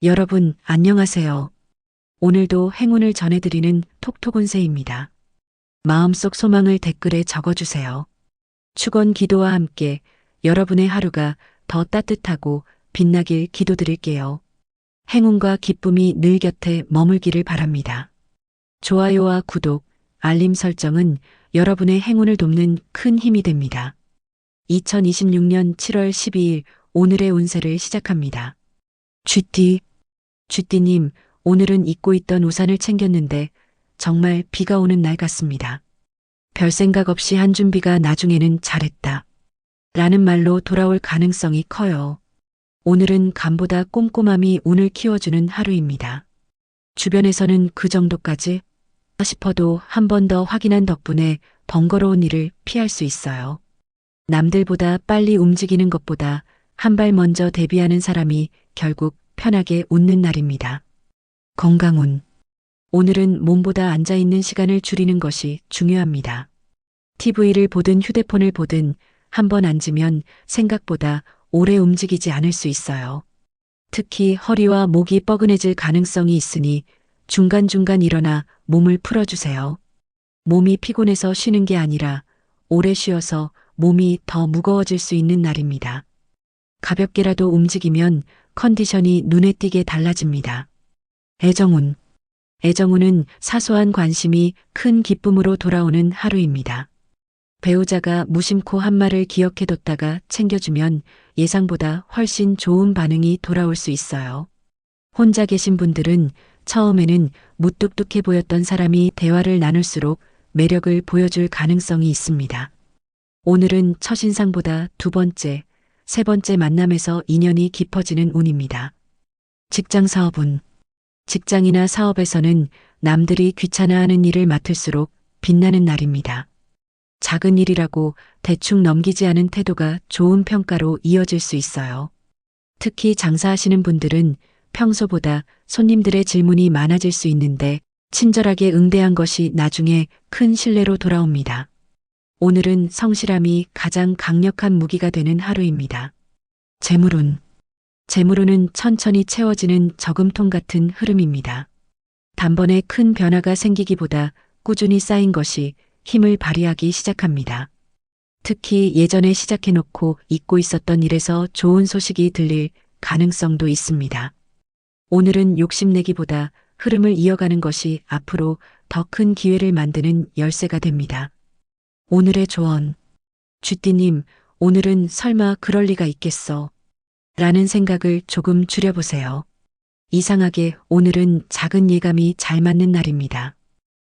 여러분, 안녕하세요. 오늘도 행운을 전해드리는 톡톡운세입니다. 마음속 소망을 댓글에 적어주세요. 축원 기도와 함께 여러분의 하루가 더 따뜻하고 빛나길 기도드릴게요. 행운과 기쁨이 늘 곁에 머물기를 바랍니다. 좋아요와 구독, 알림 설정은 여러분의 행운을 돕는 큰 힘이 됩니다. 2026년 7월 12일 오늘의 운세를 시작합니다. 쥐띠님, 오늘은 잊고 있던 우산을 챙겼는데 정말 비가 오는 날 같습니다. 별 생각 없이 한 준비가 나중에는 잘했다. 라는 말로 돌아올 가능성이 커요. 오늘은 감보다 꼼꼼함이 운을 키워주는 하루입니다. 주변에서는 그 정도까지 싶어도 한 번 더 확인한 덕분에 번거로운 일을 피할 수 있어요. 남들보다 빨리 움직이는 것보다 한 발 먼저 대비하는 사람이 결국 편하게 웃는 날입니다. 건강운. 오늘은 몸보다 앉아있는 시간을 줄이는 것이 중요합니다. TV를 보든 휴대폰을 보든 한 번 앉으면 생각보다 오래 움직이지 않을 수 있어요. 특히 허리와 목이 뻐근해질 가능성이 있으니 중간중간 일어나 몸을 풀어주세요. 몸이 피곤해서 쉬는 게 아니라 오래 쉬어서 몸이 더 무거워질 수 있는 날입니다. 가볍게라도 움직이면 컨디션이 눈에 띄게 달라집니다. 애정운. 애정운은 사소한 관심이 큰 기쁨으로 돌아오는 하루입니다. 배우자가 무심코 한 말을 기억해뒀다가 챙겨주면 예상보다 훨씬 좋은 반응이 돌아올 수 있어요. 혼자 계신 분들은 처음에는 무뚝뚝해 보였던 사람이 대화를 나눌수록 매력을 보여줄 가능성이 있습니다. 오늘은 첫인상보다 두 번째, 세 번째 만남에서 인연이 깊어지는 운입니다. 직장 사업운. 직장이나 사업에서는 남들이 귀찮아하는 일을 맡을수록 빛나는 날입니다. 작은 일이라고 대충 넘기지 않은 태도가 좋은 평가로 이어질 수 있어요. 특히 장사하시는 분들은 평소보다 손님들의 질문이 많아질 수 있는데 친절하게 응대한 것이 나중에 큰 신뢰로 돌아옵니다. 오늘은 성실함이 가장 강력한 무기가 되는 하루입니다. 재물운. 재물운은 천천히 채워지는 저금통 같은 흐름입니다. 단번에 큰 변화가 생기기보다 꾸준히 쌓인 것이 힘을 발휘하기 시작합니다. 특히 예전에 시작해놓고 잊고 있었던 일에서 좋은 소식이 들릴 가능성도 있습니다. 오늘은 욕심내기보다 흐름을 이어가는 것이 앞으로 더 큰 기회를 만드는 열쇠가 됩니다. 오늘의 조언. 쥐띠님, 오늘은 설마 그럴 리가 있겠어. 라는 생각을 조금 줄여보세요. 이상하게 오늘은 작은 예감이 잘 맞는 날입니다.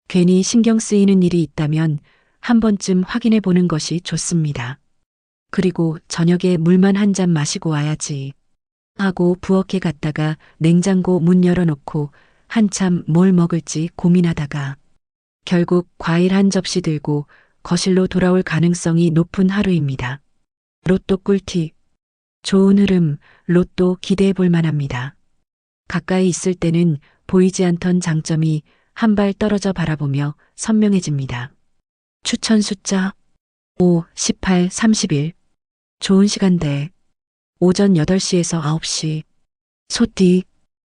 괜히 신경 쓰이는 일이 있다면 한 번쯤 확인해 보는 것이 좋습니다. 그리고 저녁에 물만 한 잔 마시고 와야지 하고 부엌에 갔다가 냉장고 문 열어놓고 한참 뭘 먹을지 고민하다가 결국 과일 한 접시 들고 거실로 돌아올 가능성이 높은 하루입니다. 로또 꿀팁. 좋은 흐름, 로또 기대해 볼 만합니다. 가까이 있을 때는 보이지 않던 장점이 한 발 떨어져 바라보며 선명해집니다. 추천 숫자 5, 18, 31. 좋은 시간대. 오전 8시에서 9시.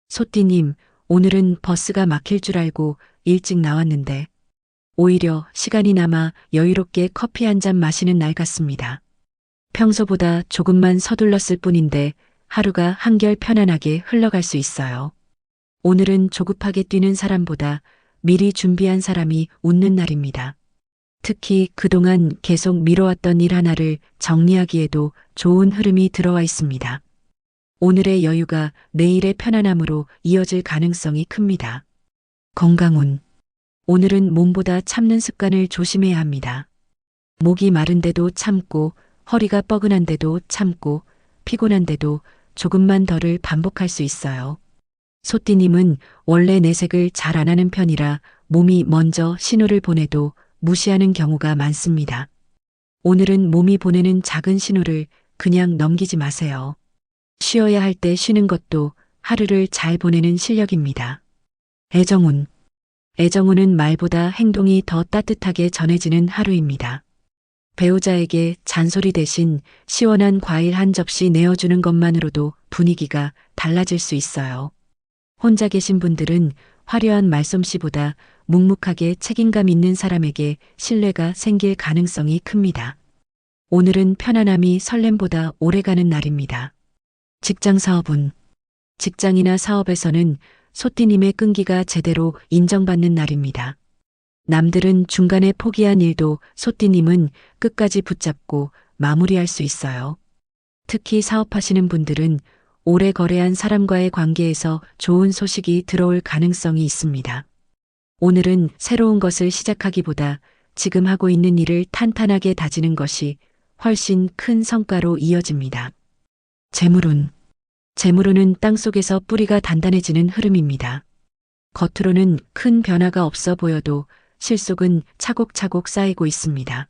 소띠님, 오늘은 버스가 막힐 줄 알고 일찍 나왔는데 오히려 시간이 남아 여유롭게 커피 한 잔 마시는 날 같습니다. 평소보다 조금만 서둘렀을 뿐인데 하루가 한결 편안하게 흘러갈 수 있어요. 오늘은 조급하게 뛰는 사람보다 미리 준비한 사람이 웃는 날입니다. 특히 그동안 계속 미뤄왔던 일 하나를 정리하기에도 좋은 흐름이 들어와 있습니다. 오늘의 여유가 내일의 편안함으로 이어질 가능성이 큽니다. 건강운. 오늘은 몸보다 참는 습관을 조심해야 합니다. 목이 마른데도 참고 허리가 뻐근한데도 참고 피곤한데도 조금만 덜을 반복할 수 있어요. 소띠님은 원래 내색을 잘 안 하는 편이라 몸이 먼저 신호를 보내도 무시하는 경우가 많습니다. 오늘은 몸이 보내는 작은 신호를 그냥 넘기지 마세요. 쉬어야 할 때 쉬는 것도 하루를 잘 보내는 실력입니다. 애정운. 애정운은 말보다 행동이 더 따뜻하게 전해지는 하루입니다. 배우자에게 잔소리 대신 시원한 과일 한 접시 내어주는 것만으로도 분위기가 달라질 수 있어요. 혼자 계신 분들은 화려한 말솜씨보다 묵묵하게 책임감 있는 사람에게 신뢰가 생길 가능성이 큽니다. 오늘은 편안함이 설렘보다 오래가는 날입니다. 직장 사업운. 직장이나 사업에서는 소띠님의 끈기가 제대로 인정받는 날입니다. 남들은 중간에 포기한 일도 소띠님은 끝까지 붙잡고 마무리할 수 있어요. 특히 사업하시는 분들은 오래 거래한 사람과의 관계에서 좋은 소식이 들어올 가능성이 있습니다. 오늘은 새로운 것을 시작하기보다 지금 하고 있는 일을 탄탄하게 다지는 것이 훨씬 큰 성과로 이어집니다. 재물운. 재물운은 땅속에서 뿌리가 단단해지는 흐름입니다. 겉으로는 큰 변화가 없어 보여도 실속은 차곡차곡 쌓이고 있습니다.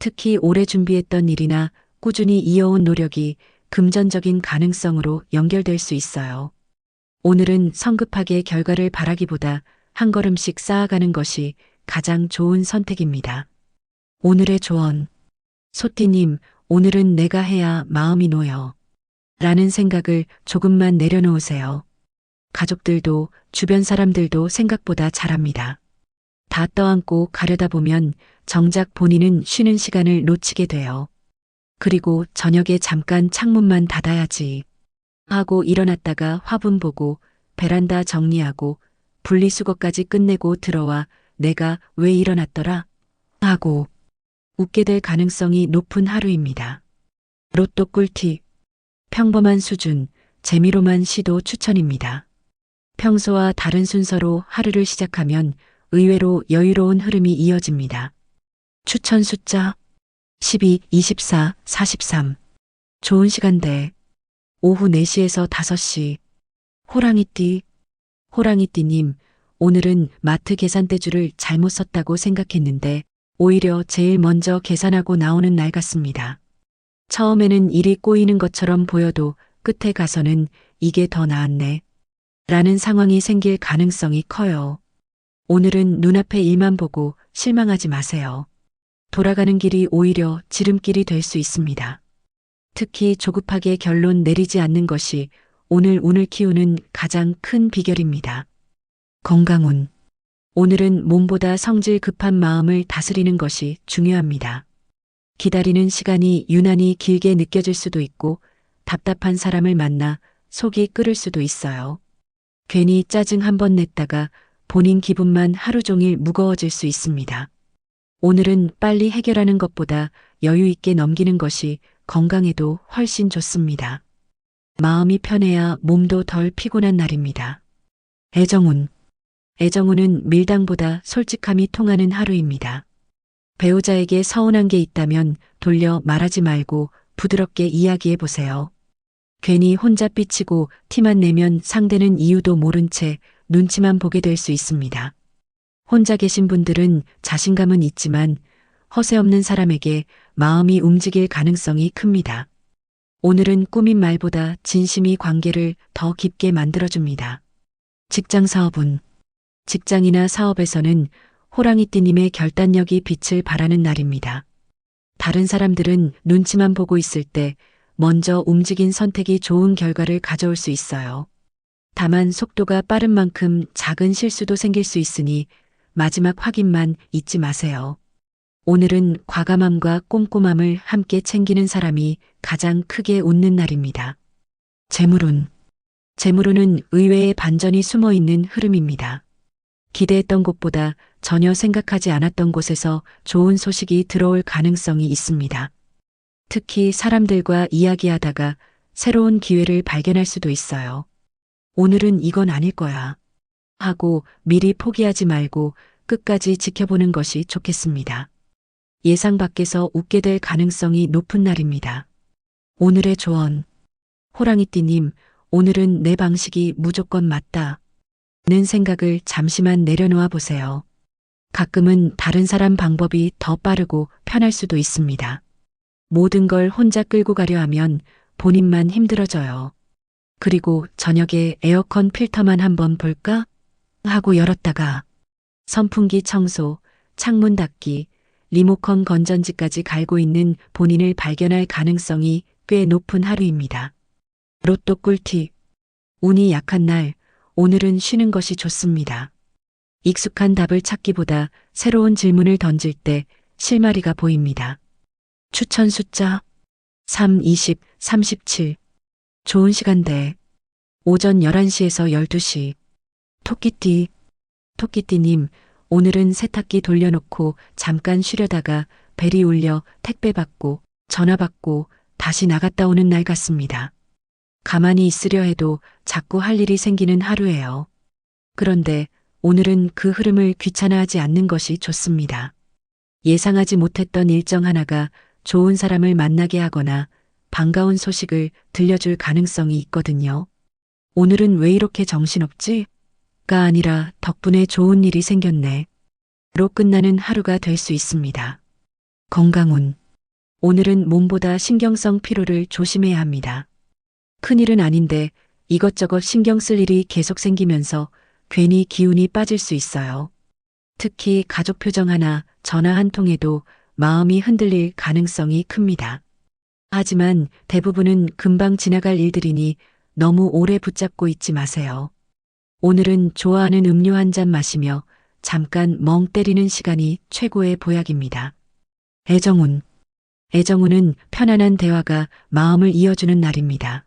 특히 오래 준비했던 일이나 꾸준히 이어온 노력이 금전적인 가능성으로 연결될 수 있어요. 오늘은 성급하게 결과를 바라기보다 한 걸음씩 쌓아가는 것이 가장 좋은 선택입니다. 오늘의 조언. 소띠님, 오늘은 내가 해야 마음이 놓여. 라는 생각을 조금만 내려놓으세요. 가족들도 주변 사람들도 생각보다 잘합니다. 다 떠안고 가려다 보면 정작 본인은 쉬는 시간을 놓치게 돼요. 그리고 저녁에 잠깐 창문만 닫아야지 하고 일어났다가 화분 보고 베란다 정리하고 분리수거까지 끝내고 들어와 내가 왜 일어났더라 하고 웃게 될 가능성이 높은 하루입니다. 로또 꿀팁. 평범한 수준, 재미로만 시도 추천입니다. 평소와 다른 순서로 하루를 시작하면 의외로 여유로운 흐름이 이어집니다. 추천 숫자 12, 24, 43. 좋은 시간대 오후 4시에서 5시. 호랑이띠. 호랑이띠님, 오늘은 마트 계산대줄을 잘못 썼다고 생각했는데 오히려 제일 먼저 계산하고 나오는 날 같습니다. 처음에는 일이 꼬이는 것처럼 보여도 끝에 가서는 이게 더 나았네 라는 상황이 생길 가능성이 커요. 오늘은 눈앞의 일만 보고 실망하지 마세요. 돌아가는 길이 오히려 지름길이 될 수 있습니다. 특히 조급하게 결론 내리지 않는 것이 오늘 운을 키우는 가장 큰 비결입니다. 건강운. 오늘은 몸보다 성질 급한 마음을 다스리는 것이 중요합니다. 기다리는 시간이 유난히 길게 느껴질 수도 있고 답답한 사람을 만나 속이 끓을 수도 있어요. 괜히 짜증 한번 냈다가 본인 기분만 하루 종일 무거워질 수 있습니다. 오늘은 빨리 해결하는 것보다 여유 있게 넘기는 것이 건강에도 훨씬 좋습니다. 마음이 편해야 몸도 덜 피곤한 날입니다. 애정운. 애정운은 밀당보다 솔직함이 통하는 하루입니다. 배우자에게 서운한 게 있다면 돌려 말하지 말고 부드럽게 이야기해 보세요. 괜히 혼자 삐치고 티만 내면 상대는 이유도 모른 채 눈치만 보게 될 수 있습니다. 혼자 계신 분들은 자신감은 있지만 허세 없는 사람에게 마음이 움직일 가능성이 큽니다. 오늘은 꾸민 말보다 진심이 관계를 더 깊게 만들어줍니다. 직장 사업운. 직장이나 사업에서는 호랑이띠님의 결단력이 빛을 발하는 날입니다. 다른 사람들은 눈치만 보고 있을 때 먼저 움직인 선택이 좋은 결과를 가져올 수 있어요. 다만 속도가 빠른 만큼 작은 실수도 생길 수 있으니 마지막 확인만 잊지 마세요. 오늘은 과감함과 꼼꼼함을 함께 챙기는 사람이 가장 크게 웃는 날입니다. 재물운. 재물운은 의외의 반전이 숨어 있는 흐름입니다. 기대했던 곳보다 전혀 생각하지 않았던 곳에서 좋은 소식이 들어올 가능성이 있습니다. 특히 사람들과 이야기하다가 새로운 기회를 발견할 수도 있어요. 오늘은 이건 아닐 거야 하고 미리 포기하지 말고 끝까지 지켜보는 것이 좋겠습니다. 예상 밖에서 웃게 될 가능성이 높은 날입니다. 오늘의 조언. 호랑이띠님, 오늘은 내 방식이 무조건 맞다 는 생각을 잠시만 내려놓아 보세요. 가끔은 다른 사람 방법이 더 빠르고 편할 수도 있습니다. 모든 걸 혼자 끌고 가려 하면 본인만 힘들어져요. 그리고 저녁에 에어컨 필터만 한번 볼까? 하고 열었다가 선풍기 청소, 창문 닫기, 리모컨 건전지까지 갈고 있는 본인을 발견할 가능성이 꽤 높은 하루입니다. 로또 꿀팁. 운이 약한 날, 오늘은 쉬는 것이 좋습니다. 익숙한 답을 찾기보다 새로운 질문을 던질 때 실마리가 보입니다. 추천 숫자 3, 20, 37. 좋은 시간대. 오전 11시에서 12시. 토끼띠. 토끼띠님, 오늘은 세탁기 돌려놓고 잠깐 쉬려다가 벨이 울려 택배 받고 전화 받고 다시 나갔다 오는 날 같습니다. 가만히 있으려 해도 자꾸 할 일이 생기는 하루예요. 그런데 오늘은 그 흐름을 귀찮아하지 않는 것이 좋습니다. 예상하지 못했던 일정 하나가 좋은 사람을 만나게 하거나 반가운 소식을 들려줄 가능성이 있거든요. 오늘은 왜 이렇게 정신없지? 가 아니라 덕분에 좋은 일이 생겼네. 로 끝나는 하루가 될 수 있습니다. 건강운. 오늘은 몸보다 신경성 피로를 조심해야 합니다. 큰일은 아닌데 이것저것 신경 쓸 일이 계속 생기면서 괜히 기운이 빠질 수 있어요. 특히 가족 표정 하나, 전화 한 통에도 마음이 흔들릴 가능성이 큽니다. 하지만 대부분은 금방 지나갈 일들이니 너무 오래 붙잡고 있지 마세요. 오늘은 좋아하는 음료 한 잔 마시며 잠깐 멍 때리는 시간이 최고의 보약입니다. 애정운. 애정운은 편안한 대화가 마음을 이어주는 날입니다.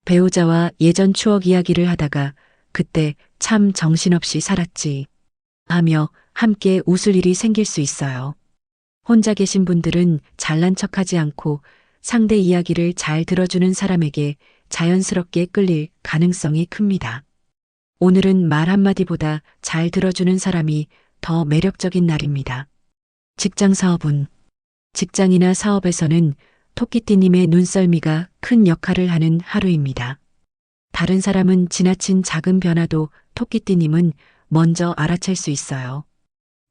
배우자와 예전 추억 이야기를 하다가 그때 참 정신없이 살았지 하며 함께 웃을 일이 생길 수 있어요. 혼자 계신 분들은 잘난 척하지 않고 상대 이야기를 잘 들어주는 사람에게 자연스럽게 끌릴 가능성이 큽니다. 오늘은 말 한마디보다 잘 들어주는 사람이 더 매력적인 날입니다. 직장 사업운. 직장이나 사업에서는 토끼띠님의 눈썰미가 큰 역할을 하는 하루입니다. 다른 사람은 지나친 작은 변화도 토끼띠님은 먼저 알아챌 수 있어요.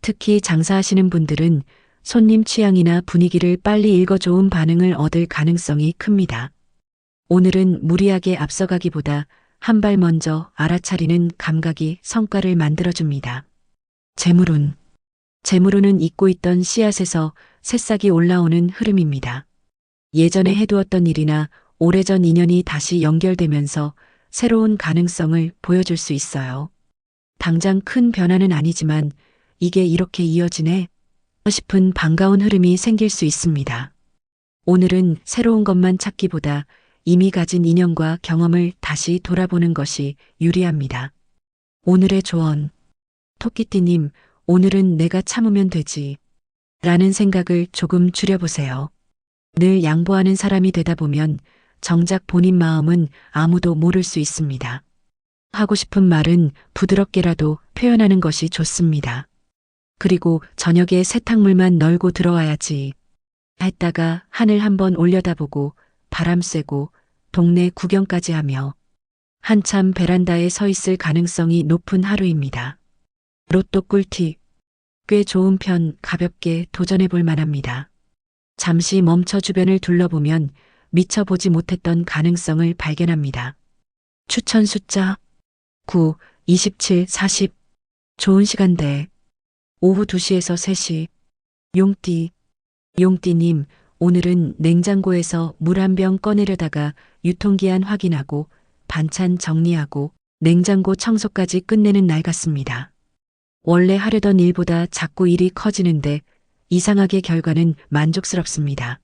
특히 장사하시는 분들은 손님 취향이나 분위기를 빨리 읽어 좋은 반응을 얻을 가능성이 큽니다. 오늘은 무리하게 앞서가기보다 한 발 먼저 알아차리는 감각이 성과를 만들어줍니다. 재물운. 재물운은 잊고 있던 씨앗에서 새싹이 올라오는 흐름입니다. 예전에 해두었던 일이나 오래전 인연이 다시 연결되면서 새로운 가능성을 보여줄 수 있어요. 당장 큰 변화는 아니지만 이게 이렇게 이어지네 싶은 반가운 흐름이 생길 수 있습니다. 오늘은 새로운 것만 찾기보다 이미 가진 인연과 경험을 다시 돌아보는 것이 유리합니다. 오늘의 조언. 토끼띠님, 오늘은 내가 참으면 되지. 라는 생각을 조금 줄여보세요. 늘 양보하는 사람이 되다 보면 정작 본인 마음은 아무도 모를 수 있습니다. 하고 싶은 말은 부드럽게라도 표현하는 것이 좋습니다. 그리고 저녁에 세탁물만 널고 들어와야지 했다가 하늘 한번 올려다보고 바람 쐬고 동네 구경까지 하며 한참 베란다에 서 있을 가능성이 높은 하루입니다. 로또 꿀팁. 꽤 좋은 편 가볍게 도전해 볼 만합니다. 잠시 멈춰 주변을 둘러보면 미처 보지 못했던 가능성을 발견합니다. 추천 숫자 9, 27, 40. 좋은 시간대. 오후 2시에서 3시. 용띠. 용띠님, 오늘은 냉장고에서 물 한 병 꺼내려다가 유통기한 확인하고 반찬 정리하고 냉장고 청소까지 끝내는 날 같습니다. 원래 하려던 일보다 자꾸 일이 커지는데 이상하게 결과는 만족스럽습니다.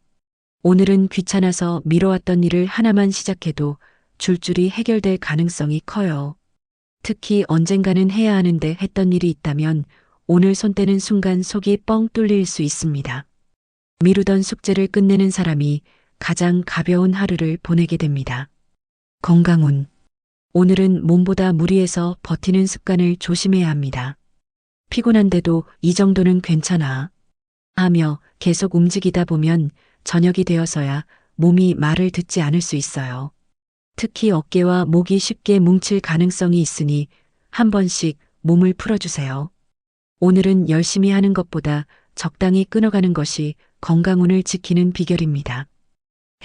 오늘은 귀찮아서 미뤄왔던 일을 하나만 시작해도 줄줄이 해결될 가능성이 커요. 특히 언젠가는 해야 하는데 했던 일이 있다면 오늘 손 떼는 순간 속이 뻥 뚫릴 수 있습니다. 미루던 숙제를 끝내는 사람이 가장 가벼운 하루를 보내게 됩니다. 건강운. 오늘은 몸보다 무리해서 버티는 습관을 조심해야 합니다. 피곤한데도 이 정도는 괜찮아 하며 계속 움직이다 보면 저녁이 되어서야 몸이 말을 듣지 않을 수 있어요. 특히 어깨와 목이 쉽게 뭉칠 가능성이 있으니 한 번씩 몸을 풀어주세요. 오늘은 열심히 하는 것보다 적당히 끊어가는 것이 건강운을 지키는 비결입니다.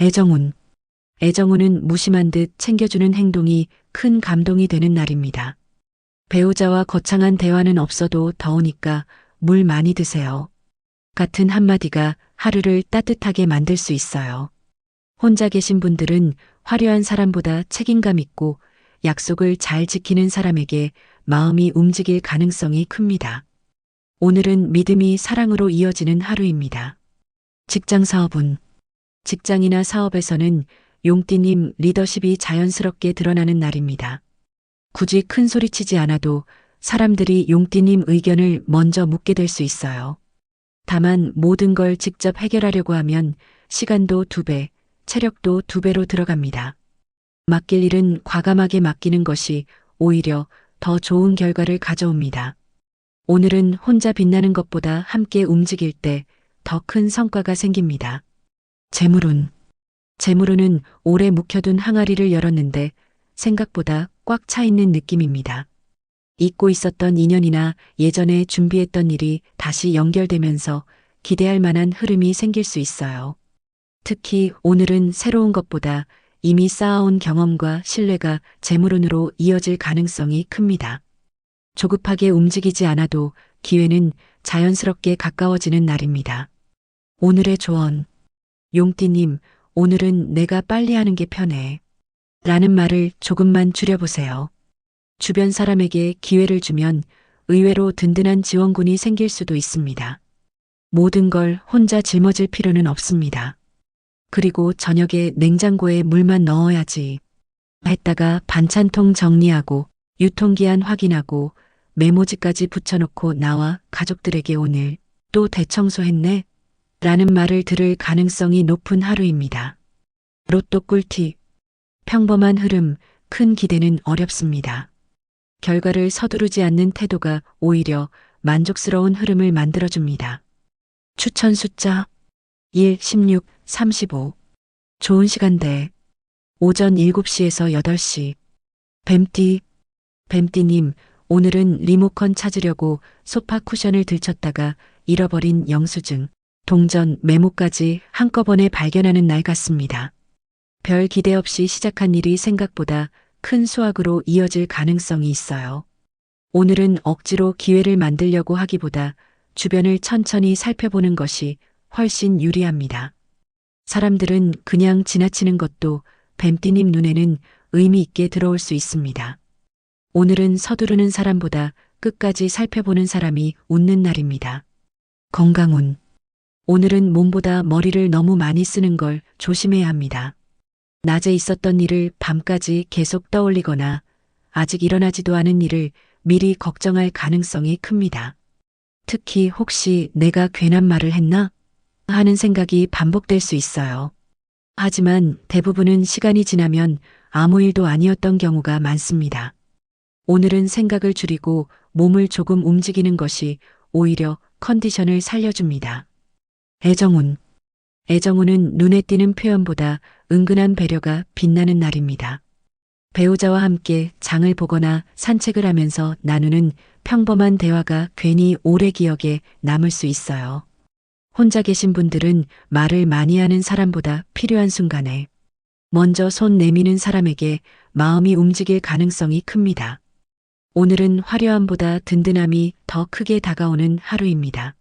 애정운. 애정운은 무심한 듯 챙겨주는 행동이 큰 감동이 되는 날입니다. 배우자와 거창한 대화는 없어도 더우니까 물 많이 드세요. 같은 한마디가 하루를 따뜻하게 만들 수 있어요. 혼자 계신 분들은 화려한 사람보다 책임감 있고 약속을 잘 지키는 사람에게 마음이 움직일 가능성이 큽니다. 오늘은 믿음이 사랑으로 이어지는 하루입니다. 직장 사업운. 직장이나 사업에서는 용띠님 리더십이 자연스럽게 드러나는 날입니다. 굳이 큰 소리치지 않아도 사람들이 용띠님 의견을 먼저 묻게 될 수 있어요. 다만 모든 걸 직접 해결하려고 하면 시간도 2배, 체력도 2배로 들어갑니다. 맡길 일은 과감하게 맡기는 것이 오히려 더 좋은 결과를 가져옵니다. 오늘은 혼자 빛나는 것보다 함께 움직일 때 더 큰 성과가 생깁니다. 재물운. 재물운은 오래 묵혀둔 항아리를 열었는데 생각보다 꽉 차 있는 느낌입니다. 잊고 있었던 인연이나 예전에 준비했던 일이 다시 연결되면서 기대할 만한 흐름이 생길 수 있어요. 특히 오늘은 새로운 것보다 이미 쌓아온 경험과 신뢰가 재물운으로 이어질 가능성이 큽니다. 조급하게 움직이지 않아도 기회는 자연스럽게 가까워지는 날입니다. 오늘의 조언. 용띠님, 오늘은 내가 빨리 하는 게 편해. 라는 말을 조금만 줄여보세요. 주변 사람에게 기회를 주면 의외로 든든한 지원군이 생길 수도 있습니다. 모든 걸 혼자 짊어질 필요는 없습니다. 그리고 저녁에 냉장고에 물만 넣어야지 했다가 반찬통 정리하고 유통기한 확인하고 메모지까지 붙여놓고 나와 가족들에게 오늘 또 대청소했네? 라는 말을 들을 가능성이 높은 하루입니다. 로또 꿀팁. 평범한 흐름, 큰 기대는 어렵습니다. 결과를 서두르지 않는 태도가 오히려 만족스러운 흐름을 만들어줍니다. 추천 숫자 1, 16, 35. 좋은 시간대. 오전 7시에서 8시. 뱀띠님, 오늘은 리모컨 찾으려고 소파 쿠션을 들쳤다가 잃어버린 영수증, 동전, 메모까지 한꺼번에 발견하는 날 같습니다. 별 기대 없이 시작한 일이 생각보다 큰 수확으로 이어질 가능성이 있어요. 오늘은 억지로 기회를 만들려고 하기보다 주변을 천천히 살펴보는 것이 훨씬 유리합니다. 사람들은 그냥 지나치는 것도 뱀띠님 눈에는 의미 있게 들어올 수 있습니다. 오늘은 서두르는 사람보다 끝까지 살펴보는 사람이 웃는 날입니다. 건강운. 오늘은 몸보다 머리를 너무 많이 쓰는 걸 조심해야 합니다. 낮에 있었던 일을 밤까지 계속 떠올리거나 아직 일어나지도 않은 일을 미리 걱정할 가능성이 큽니다. 특히 혹시 내가 괜한 말을 했나? 하는 생각이 반복될 수 있어요. 하지만 대부분은 시간이 지나면 아무 일도 아니었던 경우가 많습니다. 오늘은 생각을 줄이고 몸을 조금 움직이는 것이 오히려 컨디션을 살려줍니다. 애정운. 애정운은 눈에 띄는 표현보다 은근한 배려가 빛나는 날입니다. 배우자와 함께 장을 보거나 산책을 하면서 나누는 평범한 대화가 괜히 오래 기억에 남을 수 있어요. 혼자 계신 분들은 말을 많이 하는 사람보다 필요한 순간에 먼저 손 내미는 사람에게 마음이 움직일 가능성이 큽니다. 오늘은 화려함보다 든든함이 더 크게 다가오는 하루입니다.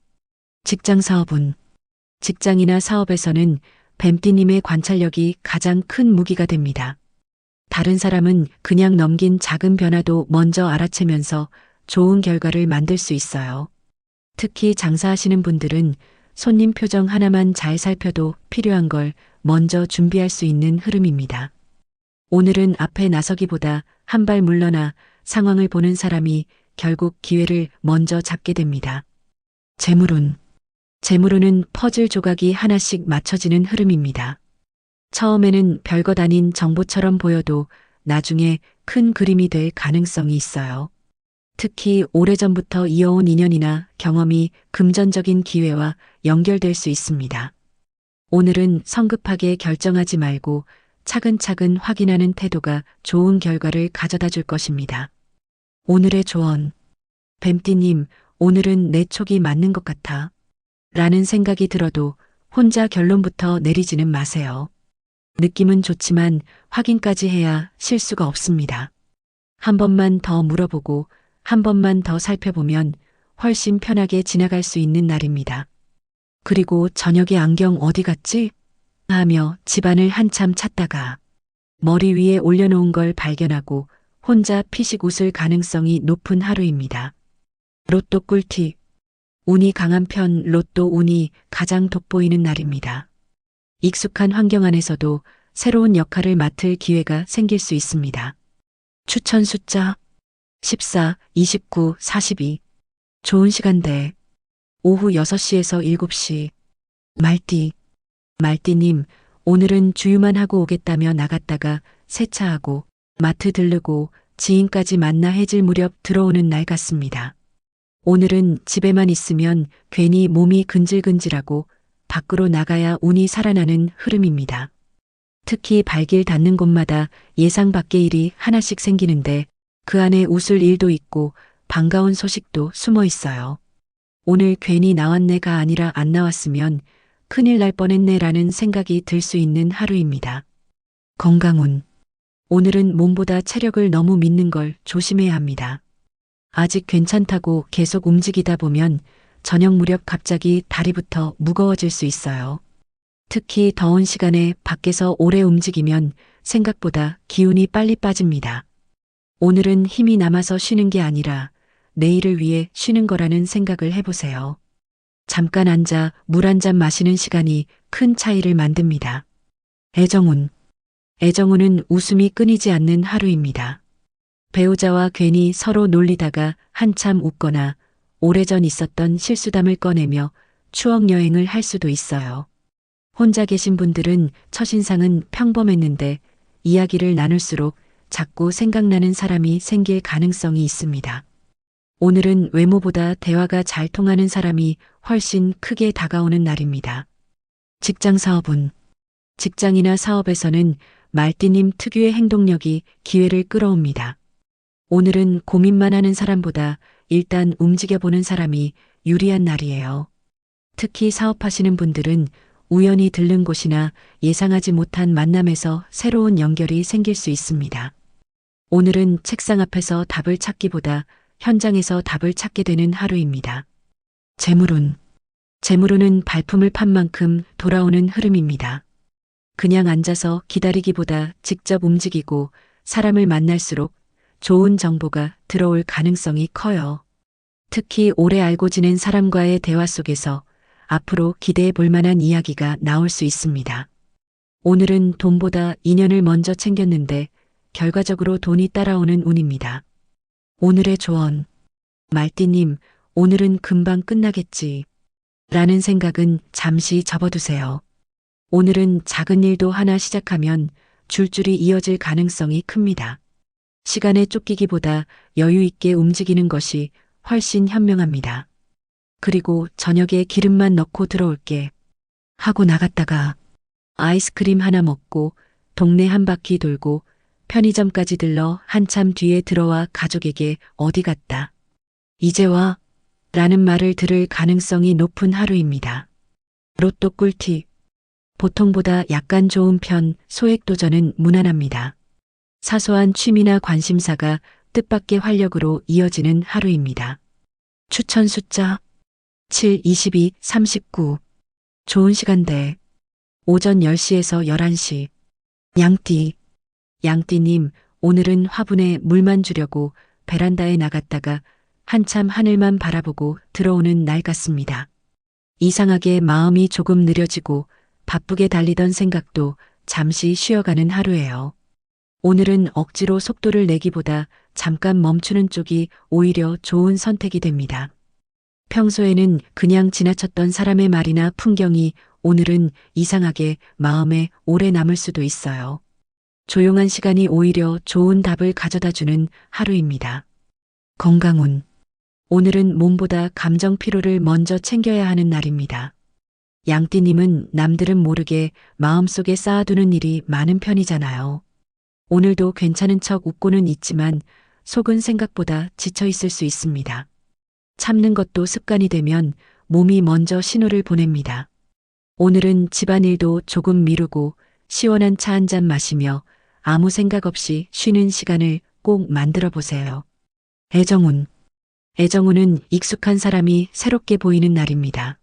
직장 사업운. 직장이나 사업에서는 뱀띠님의 관찰력이 가장 큰 무기가 됩니다. 다른 사람은 그냥 넘긴 작은 변화도 먼저 알아채면서 좋은 결과를 만들 수 있어요. 특히 장사하시는 분들은 손님 표정 하나만 잘 살펴도 필요한 걸 먼저 준비할 수 있는 흐름입니다. 오늘은 앞에 나서기보다 한 발 물러나 상황을 보는 사람이 결국 기회를 먼저 잡게 됩니다. 재물운. 재물운은 퍼즐 조각이 하나씩 맞춰지는 흐름입니다. 처음에는 별것 아닌 정보처럼 보여도 나중에 큰 그림이 될 가능성이 있어요. 특히 오래전부터 이어온 인연이나 경험이 금전적인 기회와 연결될 수 있습니다. 오늘은 성급하게 결정하지 말고 차근차근 확인하는 태도가 좋은 결과를 가져다 줄 것입니다. 오늘의 조언. 뱀띠님, 오늘은 내 촉이 맞는 것 같아. 라는 생각이 들어도 혼자 결론부터 내리지는 마세요. 느낌은 좋지만 확인까지 해야 실수가 없습니다. 한 번만 더 물어보고 한 번만 더 살펴보면 훨씬 편하게 지나갈 수 있는 날입니다. 그리고 저녁에 안경 어디 갔지? 하며 집안을 한참 찾다가 머리 위에 올려놓은 걸 발견하고 혼자 피식 웃을 가능성이 높은 하루입니다. 로또 꿀팁. 운이 강한 편 로또 운이 가장 돋보이는 날입니다. 익숙한 환경 안에서도 새로운 역할을 맡을 기회가 생길 수 있습니다. 추천 숫자 14, 29, 42. 좋은 시간대 오후 6시에서 7시. 말띠님, 오늘은 주유만 하고 오겠다며 나갔다가 세차하고 마트 들르고 지인까지 만나 해질 무렵 들어오는 날 같습니다. 오늘은 집에만 있으면 괜히 몸이 근질근질하고 밖으로 나가야 운이 살아나는 흐름입니다. 특히 발길 닿는 곳마다 예상 밖의 일이 하나씩 생기는데 그 안에 웃을 일도 있고 반가운 소식도 숨어 있어요. 오늘 괜히 나왔네가 아니라 안 나왔으면 큰일 날 뻔했네라는 생각이 들 수 있는 하루입니다. 건강운. 오늘은 몸보다 체력을 너무 믿는 걸 조심해야 합니다. 아직 괜찮다고 계속 움직이다 보면 저녁 무렵 갑자기 다리부터 무거워질 수 있어요. 특히 더운 시간에 밖에서 오래 움직이면 생각보다 기운이 빨리 빠집니다. 오늘은 힘이 남아서 쉬는 게 아니라 내일을 위해 쉬는 거라는 생각을 해보세요. 잠깐 앉아 물 한 잔 마시는 시간이 큰 차이를 만듭니다. 애정운. 애정운은 웃음이 끊이지 않는 하루입니다. 배우자와 괜히 서로 놀리다가 한참 웃거나 오래전 있었던 실수담을 꺼내며 추억 여행을 할 수도 있어요. 혼자 계신 분들은 첫인상은 평범했는데 이야기를 나눌수록 자꾸 생각나는 사람이 생길 가능성이 있습니다. 오늘은 외모보다 대화가 잘 통하는 사람이 훨씬 크게 다가오는 날입니다. 직장 사업운. 직장이나 사업에서는 말띠님 특유의 행동력이 기회를 끌어옵니다. 오늘은 고민만 하는 사람보다 일단 움직여보는 사람이 유리한 날이에요. 특히 사업하시는 분들은 우연히 들른 곳이나 예상하지 못한 만남에서 새로운 연결이 생길 수 있습니다. 오늘은 책상 앞에서 답을 찾기보다 현장에서 답을 찾게 되는 하루입니다. 재물운. 재물운은 발품을 판 만큼 돌아오는 흐름입니다. 그냥 앉아서 기다리기보다 직접 움직이고 사람을 만날수록 좋은 정보가 들어올 가능성이 커요. 특히 오래 알고 지낸 사람과의 대화 속에서 앞으로 기대해 볼 만한 이야기가 나올 수 있습니다. 오늘은 돈보다 인연을 먼저 챙겼는데 결과적으로 돈이 따라오는 운입니다. 오늘의 조언. 말띠님, 오늘은 금방 끝나겠지. 라는 생각은 잠시 접어두세요. 오늘은 작은 일도 하나 시작하면 줄줄이 이어질 가능성이 큽니다. 시간에 쫓기기보다 여유 있게 움직이는 것이 훨씬 현명합니다. 그리고 저녁에 기름만 넣고 들어올게 하고 나갔다가 아이스크림 하나 먹고 동네 한 바퀴 돌고 편의점까지 들러 한참 뒤에 들어와 가족에게 어디 갔다. 이제 와? 라는 말을 들을 가능성이 높은 하루입니다. 로또 꿀팁. 보통보다 약간 좋은 편 소액 도전은 무난합니다. 사소한 취미나 관심사가 뜻밖의 활력으로 이어지는 하루입니다. 추천 숫자 7, 22, 39. 좋은 시간대 오전 10시에서 11시. 양띠님, 오늘은 화분에 물만 주려고 베란다에 나갔다가 한참 하늘만 바라보고 들어오는 날 같습니다. 이상하게 마음이 조금 느려지고 바쁘게 달리던 생각도 잠시 쉬어가는 하루예요. 오늘은 억지로 속도를 내기보다 잠깐 멈추는 쪽이 오히려 좋은 선택이 됩니다. 평소에는 그냥 지나쳤던 사람의 말이나 풍경이 오늘은 이상하게 마음에 오래 남을 수도 있어요. 조용한 시간이 오히려 좋은 답을 가져다주는 하루입니다. 건강운. 오늘은 몸보다 감정 피로를 먼저 챙겨야 하는 날입니다. 양띠님은 남들은 모르게 마음속에 쌓아두는 일이 많은 편이잖아요. 오늘도 괜찮은 척 웃고는 있지만 속은 생각보다 지쳐 있을 수 있습니다. 참는 것도 습관이 되면 몸이 먼저 신호를 보냅니다. 오늘은 집안일도 조금 미루고 시원한 차 한 잔 마시며 아무 생각 없이 쉬는 시간을 꼭 만들어 보세요. 애정운은 익숙한 사람이 새롭게 보이는 날입니다.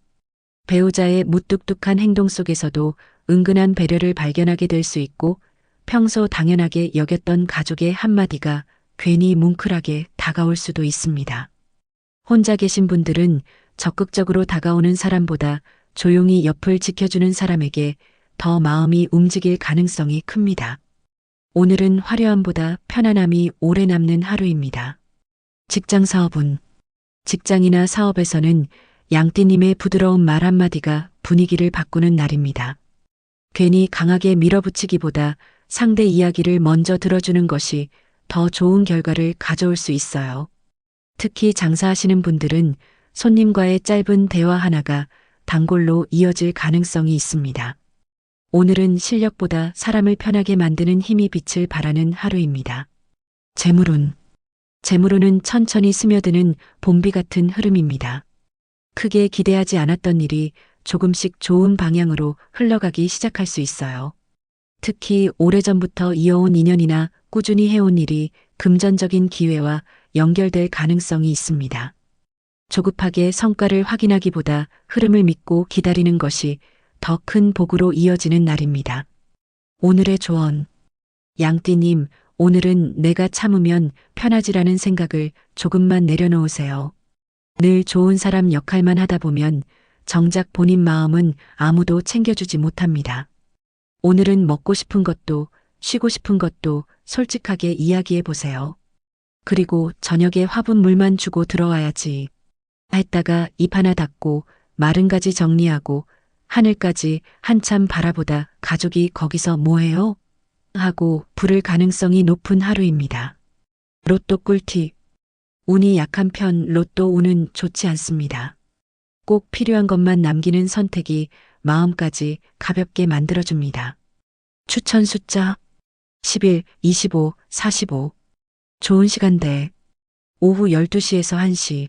배우자의 무뚝뚝한 행동 속에서도 은근한 배려를 발견하게 될 수 있고 평소 당연하게 여겼던 가족의 한마디가 괜히 뭉클하게 다가올 수도 있습니다. 혼자 계신 분들은 적극적으로 다가오는 사람보다 조용히 옆을 지켜주는 사람에게 더 마음이 움직일 가능성이 큽니다. 오늘은 화려함보다 편안함이 오래 남는 하루입니다. 직장 사업은 직장이나 사업에서는 양띠님의 부드러운 말 한마디가 분위기를 바꾸는 날입니다. 괜히 강하게 밀어붙이기보다 상대 이야기를 먼저 들어주는 것이 더 좋은 결과를 가져올 수 있어요. 특히 장사하시는 분들은 손님과의 짧은 대화 하나가 단골로 이어질 가능성이 있습니다. 오늘은 실력보다 사람을 편하게 만드는 힘이 빛을 발하는 하루입니다. 재물운은 천천히 스며드는 봄비 같은 흐름입니다. 크게 기대하지 않았던 일이 조금씩 좋은 방향으로 흘러가기 시작할 수 있어요. 특히 오래전부터 이어온 인연이나 꾸준히 해온 일이 금전적인 기회와 연결될 가능성이 있습니다. 조급하게 성과를 확인하기보다 흐름을 믿고 기다리는 것이 더 큰 복으로 이어지는 날입니다. 오늘의 조언. 양띠님, 오늘은 내가 참으면 편하지라는 생각을 조금만 내려놓으세요. 늘 좋은 사람 역할만 하다 보면 정작 본인 마음은 아무도 챙겨주지 못합니다. 오늘은 먹고 싶은 것도 쉬고 싶은 것도 솔직하게 이야기해 보세요. 그리고 저녁에 화분물만 주고 들어와야지 했다가 입 하나 닫고 마른 가지 정리하고 하늘까지 한참 바라보다 가족이 거기서 뭐해요? 하고 부를 가능성이 높은 하루입니다. 로또 꿀팁. 운이 약한 편 로또 운은 좋지 않습니다. 꼭 필요한 것만 남기는 선택이 마음까지 가볍게 만들어줍니다. 추천 숫자 11, 25, 45. 좋은 시간대 오후 12시에서 1시.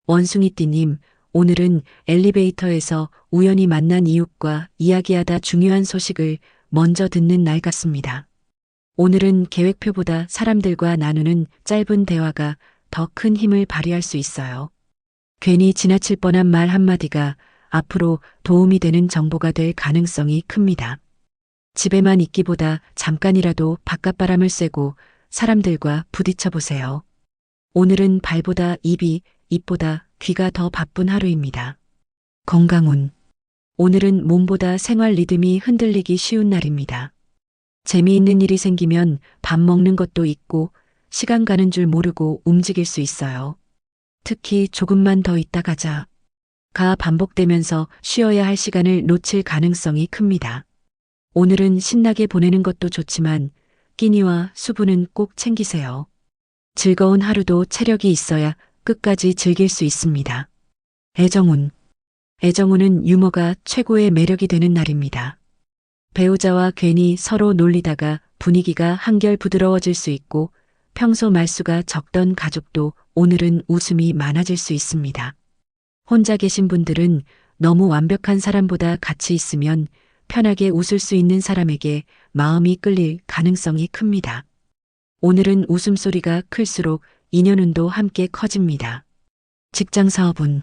원숭이띠님, 오늘은 엘리베이터에서 우연히 만난 이웃과 이야기하다 중요한 소식을 먼저 듣는 날 같습니다. 오늘은 계획표보다 사람들과 나누는 짧은 대화가 더 큰 힘을 발휘할 수 있어요. 괜히 지나칠 뻔한 말 한마디가 앞으로 도움이 되는 정보가 될 가능성이 큽니다. 집에만 있기보다 잠깐이라도 바깥바람을 쐬고 사람들과 부딪혀 보세요. 오늘은 발보다 입이, 입보다 귀가 더 바쁜 하루입니다. 건강운. 오늘은 몸보다 생활 리듬이 흔들리기 쉬운 날입니다. 재미있는 일이 생기면 밥 먹는 것도 있고 시간 가는 줄 모르고 움직일 수 있어요. 특히 조금만 더 있다 가자. 가 반복되면서 쉬어야 할 시간을 놓칠 가능성이 큽니다. 오늘은 신나게 보내는 것도 좋지만 끼니와 수분은 꼭 챙기세요. 즐거운 하루도 체력이 있어야 끝까지 즐길 수 있습니다. 애정운은 유머가 최고의 매력이 되는 날입니다. 배우자와 괜히 서로 놀리다가 분위기가 한결 부드러워질 수 있고 평소 말수가 적던 가족도 오늘은 웃음이 많아질 수 있습니다. 혼자 계신 분들은 너무 완벽한 사람보다 같이 있으면 편하게 웃을 수 있는 사람에게 마음이 끌릴 가능성이 큽니다. 오늘은 웃음소리가 클수록 인연운도 함께 커집니다. 직장 사업운.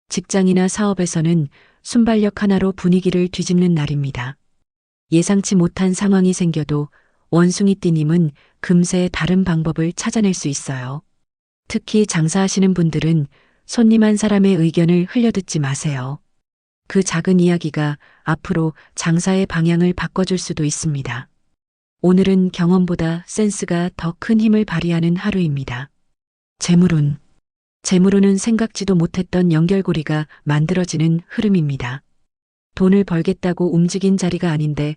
직장이나 사업에서는 순발력 하나로 분위기를 뒤집는 날입니다. 예상치 못한 상황이 생겨도 원숭이띠님은 금세 다른 방법을 찾아낼 수 있어요. 특히 장사하시는 분들은 손님 한 사람의 의견을 흘려듣지 마세요. 그 작은 이야기가 앞으로 장사의 방향을 바꿔줄 수도 있습니다. 오늘은 경험보다 센스가 더 큰 힘을 발휘하는 하루입니다. 재물운은 생각지도 못했던 연결고리가 만들어지는 흐름입니다. 돈을 벌겠다고 움직인 자리가 아닌데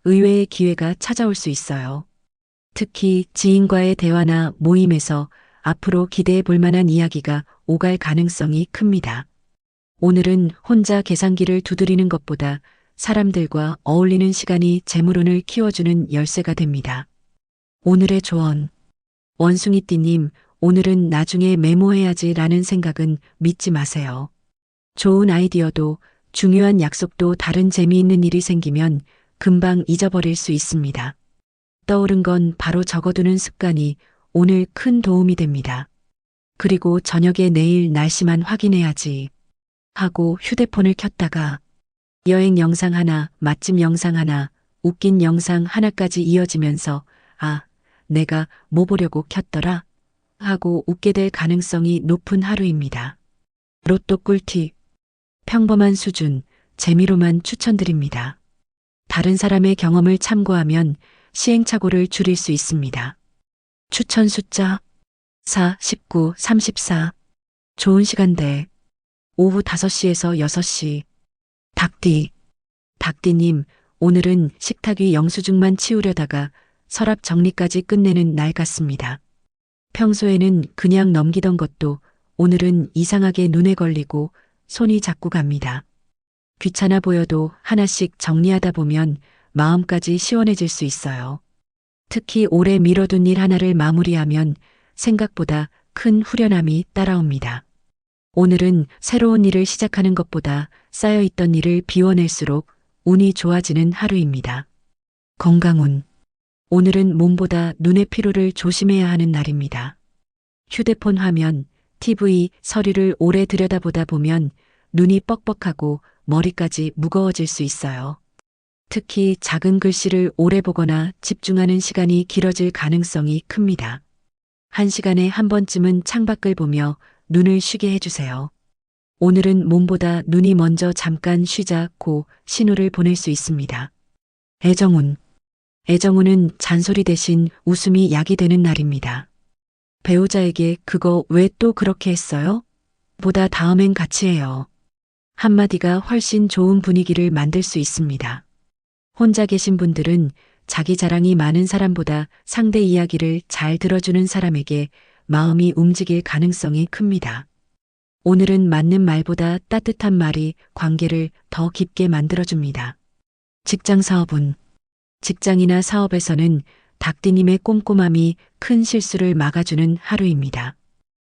의외의 기회가 찾아올 수 있어요. 특히 지인과의 대화나 모임에서 앞으로 기대해 볼 만한 이야기가 오갈 가능성이 큽니다. 오늘은 혼자 계산기를 두드리는 것보다 사람들과 어울리는 시간이 재물운을 키워주는 열쇠가 됩니다. 오늘의 조언. 원숭이띠님, 오늘은 나중에 메모해야지 라는 생각은 믿지 마세요. 좋은 아이디어도 중요한 약속도 다른 재미있는 일이 생기면 금방 잊어버릴 수 있습니다. 떠오른 건 바로 적어두는 습관이 오늘 큰 도움이 됩니다. 그리고 저녁에 내일 날씨만 확인해야지 하고 휴대폰을 켰다가 여행 영상 하나, 맛집 영상 하나, 웃긴 영상 하나까지 이어지면서 내가 뭐 보려고 켰더라 하고 웃게 될 가능성이 높은 하루입니다. 로또 꿀팁. 평범한 수준, 재미로만 추천드립니다. 다른 사람의 경험을 참고하면 시행착오를 줄일 수 있습니다. 추천 숫자 4, 19, 34. 좋은 시간대. 오후 5시에서 6시. 닭띠님, 오늘은 식탁 위 영수증만 치우려다가 서랍 정리까지 끝내는 날 같습니다. 평소에는 그냥 넘기던 것도 오늘은 이상하게 눈에 걸리고 손이 자꾸 갑니다. 귀찮아 보여도 하나씩 정리하다 보면 마음까지 시원해질 수 있어요. 특히 오래 미뤄둔 일 하나를 마무리하면 생각보다 큰 후련함이 따라옵니다. 오늘은 새로운 일을 시작하는 것보다 쌓여있던 일을 비워낼수록 운이 좋아지는 하루입니다. 건강운. 오늘은 몸보다 눈의 피로를 조심해야 하는 날입니다. 휴대폰 화면, TV, 서류를 오래 들여다보다 보면 눈이 뻑뻑하고 머리까지 무거워질 수 있어요. 특히 작은 글씨를 오래 보거나 집중하는 시간이 길어질 가능성이 큽니다. 1시간에 한 번쯤은 창밖을 보며 눈을 쉬게 해주세요. 오늘은 몸보다 눈이 먼저 잠깐 쉬자고 신호를 보낼 수 있습니다. 애정운. 애정운은 잔소리 대신 웃음이 약이 되는 날입니다. 배우자에게 그거 왜 또 그렇게 했어요? 보다 다음엔 같이 해요. 한마디가 훨씬 좋은 분위기를 만들 수 있습니다. 혼자 계신 분들은 자기 자랑이 많은 사람보다 상대 이야기를 잘 들어주는 사람에게 마음이 움직일 가능성이 큽니다. 오늘은 맞는 말보다 따뜻한 말이 관계를 더 깊게 만들어줍니다. 직장 사업운. 직장이나 사업에서는 닭띠님의 꼼꼼함이 큰 실수를 막아주는 하루입니다.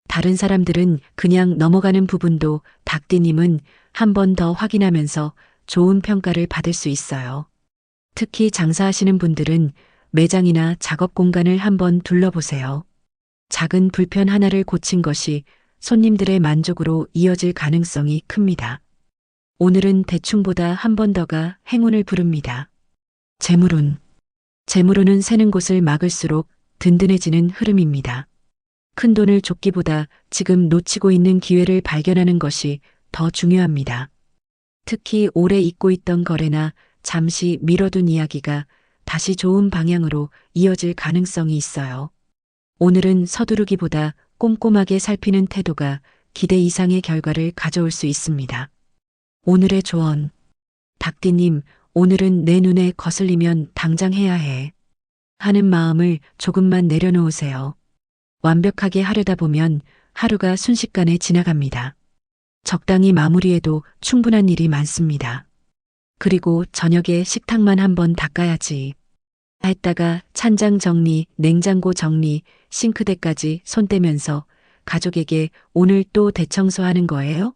다른 사람들은 그냥 넘어가는 부분도 닭띠님은 한 번 더 확인하면서 좋은 평가를 받을 수 있어요. 특히 장사하시는 분들은 매장이나 작업 공간을 한번 둘러보세요. 작은 불편 하나를 고친 것이 손님들의 만족으로 이어질 가능성이 큽니다. 오늘은 대충보다 한 번 더가 행운을 부릅니다. 재물운. 재물운은 새는 곳을 막을수록 든든해지는 흐름입니다. 큰 돈을 쫓기보다 지금 놓치고 있는 기회를 발견하는 것이 더 중요합니다. 특히 오래 잊고 있던 거래나 잠시 미뤄둔 이야기가 다시 좋은 방향으로 이어질 가능성이 있어요. 오늘은 서두르기보다 꼼꼼하게 살피는 태도가 기대 이상의 결과를 가져올 수 있습니다. 오늘의 조언. 닭띠님, 오늘은 내 눈에 거슬리면 당장 해야 해. 하는 마음을 조금만 내려놓으세요. 완벽하게 하려다 보면 하루가 순식간에 지나갑니다. 적당히 마무리해도 충분한 일이 많습니다. 그리고 저녁에 식탁만 한번 닦아야지 했다가 찬장 정리, 냉장고 정리, 싱크대까지 손 떼면서 가족에게 오늘 또 대청소하는 거예요?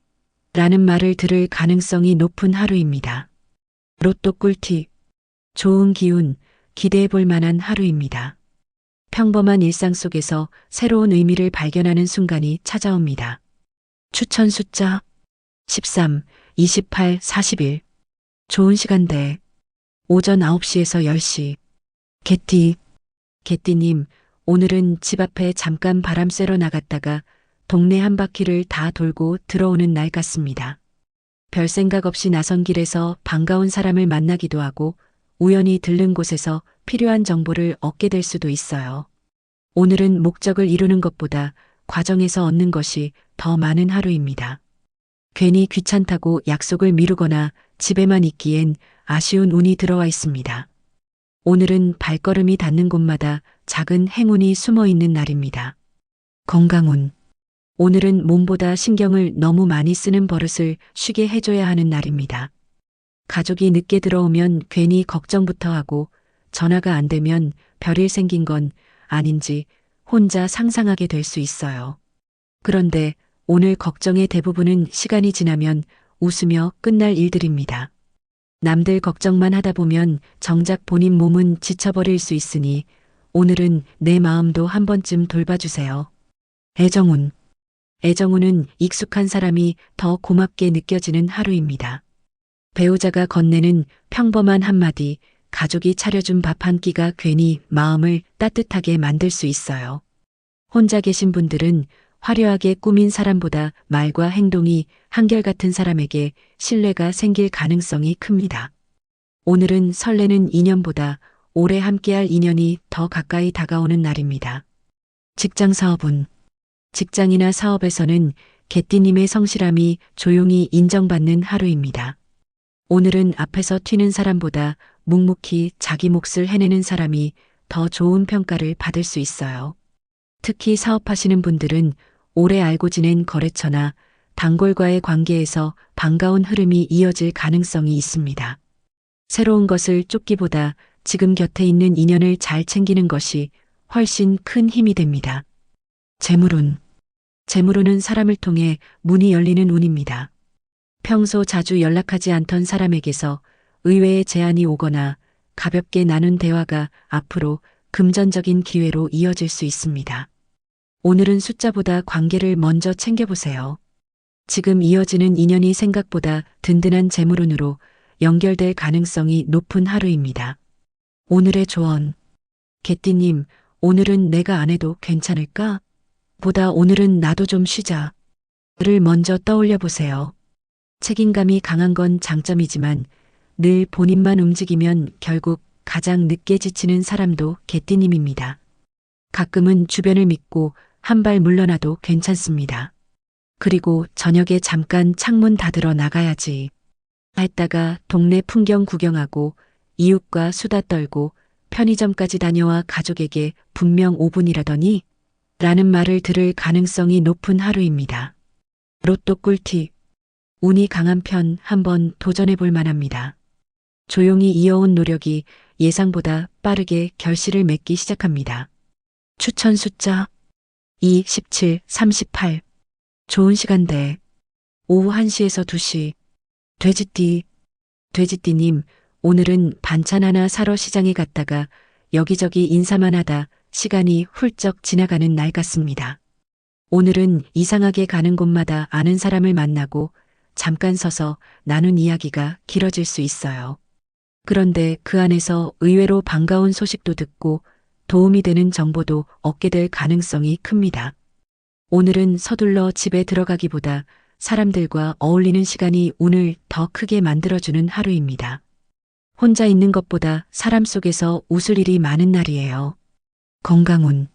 라는 말을 들을 가능성이 높은 하루입니다. 로또 꿀팁. 좋은 기운, 기대해 볼 만한 하루입니다. 평범한 일상 속에서 새로운 의미를 발견하는 순간이 찾아옵니다. 추천 숫자 13, 28, 41. 좋은 시간대. 오전 9시에서 10시. 개띠님, 오늘은 집 앞에 잠깐 바람 쐬러 나갔다가 동네 한 바퀴를 다 돌고 들어오는 날 같습니다. 별 생각 없이 나선 길에서 반가운 사람을 만나기도 하고 우연히 들른 곳에서 필요한 정보를 얻게 될 수도 있어요. 오늘은 목적을 이루는 것보다 과정에서 얻는 것이 더 많은 하루입니다. 괜히 귀찮다고 약속을 미루거나 집에만 있기엔 아쉬운 운이 들어와 있습니다. 오늘은 발걸음이 닿는 곳마다 작은 행운이 숨어 있는 날입니다. 건강운. 오늘은 몸보다 신경을 너무 많이 쓰는 버릇을 쉬게 해줘야 하는 날입니다. 가족이 늦게 들어오면 괜히 걱정부터 하고 전화가 안 되면 별일 생긴 건 아닌지 혼자 상상하게 될 수 있어요. 그런데 오늘 걱정의 대부분은 시간이 지나면 웃으며 끝날 일들입니다. 남들 걱정만 하다 보면 정작 본인 몸은 지쳐버릴 수 있으니 오늘은 내 마음도 한 번쯤 돌봐주세요. 애정운. 애정운은 익숙한 사람이 더 고맙게 느껴지는 하루입니다. 배우자가 건네는 평범한 한마디, 가족이 차려준 밥 한 끼가 괜히 마음을 따뜻하게 만들 수 있어요. 혼자 계신 분들은 화려하게 꾸민 사람보다 말과 행동이 한결같은 사람에게 신뢰가 생길 가능성이 큽니다. 오늘은 설레는 인연보다 오래 함께할 인연이 더 가까이 다가오는 날입니다. 직장 사업운. 직장이나 사업에서는 개띠님의 성실함이 조용히 인정받는 하루입니다. 오늘은 앞에서 튀는 사람보다 묵묵히 자기 몫을 해내는 사람이 더 좋은 평가를 받을 수 있어요. 특히 사업하시는 분들은 오래 알고 지낸 거래처나 단골과의 관계에서 반가운 흐름이 이어질 가능성이 있습니다. 새로운 것을 쫓기보다 지금 곁에 있는 인연을 잘 챙기는 것이 훨씬 큰 힘이 됩니다. 재물운. 재물운은 사람을 통해 문이 열리는 운입니다. 평소 자주 연락하지 않던 사람에게서 의외의 제안이 오거나 가볍게 나눈 대화가 앞으로 금전적인 기회로 이어질 수 있습니다. 오늘은 숫자보다 관계를 먼저 챙겨보세요. 지금 이어지는 인연이 생각보다 든든한 재물운으로 연결될 가능성이 높은 하루입니다. 오늘의 조언. 개띠님, 오늘은 내가 안 해도 괜찮을까? 보다 오늘은 나도 좀 쉬자. 를 먼저 떠올려 보세요. 책임감이 강한 건 장점이지만 늘 본인만 움직이면 결국 가장 늦게 지치는 사람도 개띠님입니다. 가끔은 주변을 믿고 한 발 물러나도 괜찮습니다. 그리고 저녁에 잠깐 창문 닫으러 나가야지. 했다가 동네 풍경 구경하고 이웃과 수다 떨고 편의점까지 다녀와 가족에게 분명 5분이라더니 라는 말을 들을 가능성이 높은 하루입니다. 로또 꿀팁. 운이 강한 편 한번 도전해 볼 만합니다. 조용히 이어온 노력이 예상보다 빠르게 결실을 맺기 시작합니다. 추천 숫자 2, 17, 38. 좋은 시간대. 오후 1시에서 2시. 돼지띠. 돼지띠님, 오늘은 반찬 하나 사러 시장에 갔다가 여기저기 인사만 하다 시간이 훌쩍 지나가는 날 같습니다. 오늘은 이상하게 가는 곳마다 아는 사람을 만나고 잠깐 서서 나눈 이야기가 길어질 수 있어요. 그런데 그 안에서 의외로 반가운 소식도 듣고 도움이 되는 정보도 얻게 될 가능성이 큽니다. 오늘은 서둘러 집에 들어가기보다 사람들과 어울리는 시간이 운을 더 크게 만들어주는 하루입니다. 혼자 있는 것보다 사람 속에서 웃을 일이 많은 날이에요. 건강운.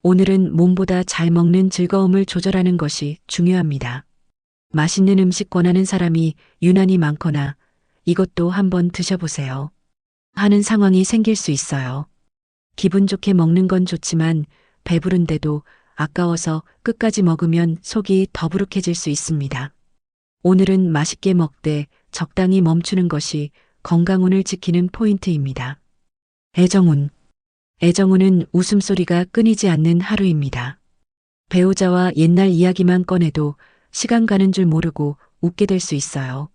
오늘은 몸보다 잘 먹는 즐거움을 조절하는 것이 중요합니다. 맛있는 음식 권하는 사람이 유난히 많거나 이것도 한번 드셔보세요. 하는 상황이 생길 수 있어요. 기분 좋게 먹는 건 좋지만 배부른데도 아까워서 끝까지 먹으면 속이 더부룩해질 수 있습니다. 오늘은 맛있게 먹되 적당히 멈추는 것이 건강운을 지키는 포인트입니다. 애정운. 애정운은 웃음소리가 끊이지 않는 하루입니다. 배우자와 옛날 이야기만 꺼내도 시간 가는 줄 모르고 웃게 될 수 있어요.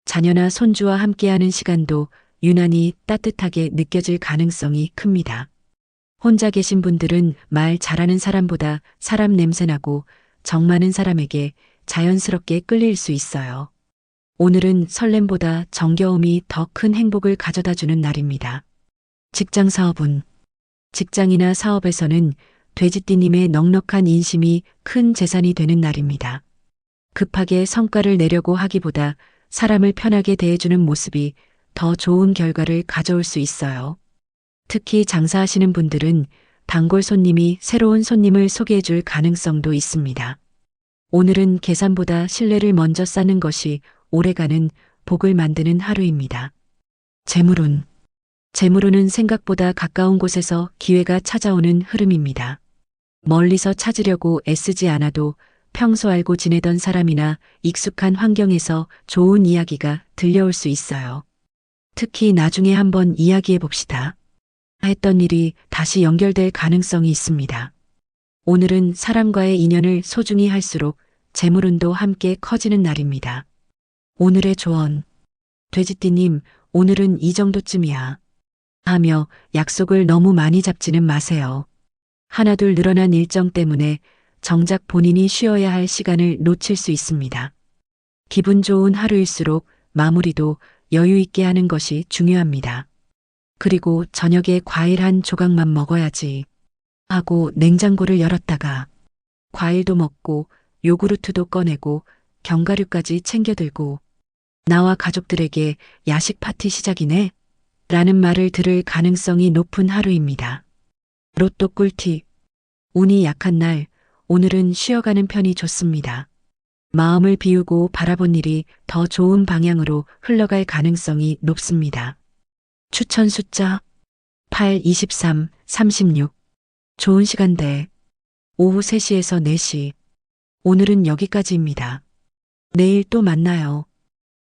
자녀나 손주와 함께하는 시간도 유난히 따뜻하게 느껴질 가능성이 큽니다. 혼자 계신 분들은 말 잘하는 사람보다 사람 냄새나고 정 많은 사람에게 자연스럽게 끌릴 수 있어요. 오늘은 설렘보다 정겨움이 더 큰 행복을 가져다 주는 날입니다. 직장 사업운. 직장이나 사업에서는 돼지띠님의 넉넉한 인심이 큰 재산이 되는 날입니다. 급하게 성과를 내려고 하기보다 사람을 편하게 대해주는 모습이 더 좋은 결과를 가져올 수 있어요. 특히 장사하시는 분들은 단골 손님이 새로운 손님을 소개해 줄 가능성도 있습니다. 오늘은 계산보다 신뢰를 먼저 쌓는 것이 오래가는 복을 만드는 하루입니다. 재물운. 재물운은 생각보다 가까운 곳에서 기회가 찾아오는 흐름입니다. 멀리서 찾으려고 애쓰지 않아도 평소 알고 지내던 사람이나 익숙한 환경에서 좋은 이야기가 들려올 수 있어요. 특히 나중에 한번 이야기해 봅시다. 했던 일이 다시 연결될 가능성이 있습니다. 오늘은 사람과의 인연을 소중히 할수록 재물운도 함께 커지는 날입니다. 오늘의 조언. 돼지띠님, 오늘은 이 정도쯤이야. 하며 약속을 너무 많이 잡지는 마세요. 하나둘 늘어난 일정 때문에 정작 본인이 쉬어야 할 시간을 놓칠 수 있습니다. 기분 좋은 하루일수록 마무리도 여유 있게 하는 것이 중요합니다. 그리고 저녁에 과일 한 조각만 먹어야지 하고 냉장고를 열었다가 과일도 먹고 요구르트도 꺼내고 견과류까지 챙겨 들고 나와 가족들에게 야식 파티 시작이네? 라는 말을 들을 가능성이 높은 하루입니다. 로또 꿀팁. 운이 약한 날, 오늘은 쉬어가는 편이 좋습니다. 마음을 비우고 바라본 일이 더 좋은 방향으로 흘러갈 가능성이 높습니다. 추천 숫자 8, 23, 36. 좋은 시간대 오후 3시에서 4시. 오늘은 여기까지입니다. 내일 또 만나요.